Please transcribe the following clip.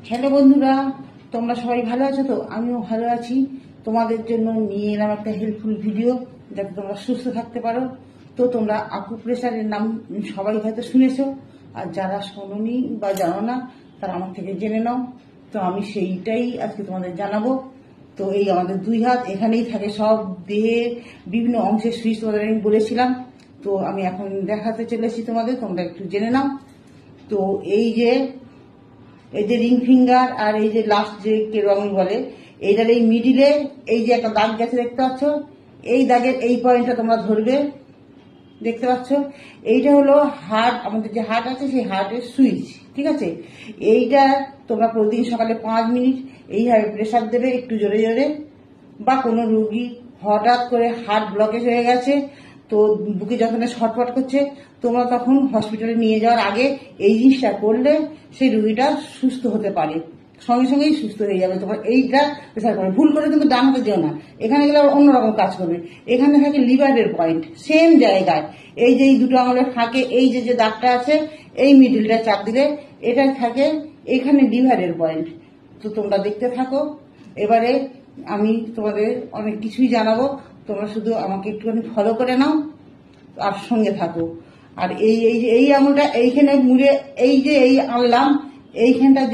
Hello বন্ধুরা, তোমরা সবাই ভালো আছো তো? আমিও ভালো আছি। তোমাদের জন্য নিয়ে এলাম একটা হেল্পফুল ভিডিও, যাতে তোমরা সুস্থ থাকতে পারো। তো তোমরা আকুপ্রেশারের নাম সবাই হয়তো শুনেছো, আর যারা শোনোনি বা জানো না তারা আমার থেকে জেনে নাও। তো আমি সেইটাই আজকে তোমাদের জানাবো। তো এই আমাদের দুই হাত, এখানেই থাকে সব দেহের বিভিন্ন অংশের সুইচ, তোমাদের আমি বলেছিলাম। তো আমি এখন দেখাতে চলেছি তোমাদের, তোমরা একটু জেনে নাও। তো এই যে রিং ফিঙ্গার আর এই যে লাস্ট যে রং বলে, এইটার এই মিডিলে এই যে একটা দাগ গেছে দেখতে পাচ্ছ, এই দাগের এই পয়েন্টটা তোমরা ধরবে, দেখতে পাচ্ছ? এইটা হলো হার্ট, আমাদের যে হার্ট আছে সেই হার্টের সুইচ, ঠিক আছে? এইটা তোমরা প্রতিদিন সকালে 5 মিনিট এইভাবে প্রেসার দেবে একটু জোরে জোরে। বা কোনো রুগী হঠাৎ করে হার্ট ব্লকেজ হয়ে গেছে, তো বুকে যখন ছটফট করছে, তোমরা তখন হসপিটালে নিয়ে যাওয়ার আগে এই জিনিসটা করলে সেই রুগীটা সুস্থ হতে পারে, সঙ্গে সঙ্গেই সুস্থ হয়ে যাবে। তোমরা এইটা প্রেসার করে ভুল করে কিন্তু ডান হাতে যেও না, এখানে গেলে আবার অন্যরকম কাজ করবে। এখানে থাকে লিভারের পয়েন্ট, সেম জায়গায় এই যে এই দুটো আঙুলের ফাঁকে এই যে যে দাগটা আছে, এই মিডিলটা চাপ দিলে এটা থাকে এখানে লিভারের পয়েন্ট। তো তোমরা দেখতে থাকো। এবারে আমি তোমাদের অনেক কিছুই জানাবো, তোমরা শুধু আমাকে একটুখানি ফলো করে নাও আর সঙ্গে থাকো। আর এই এই আঙুলটা এইখানে মুড়ে এই যে এই আনলাম, এইখানটা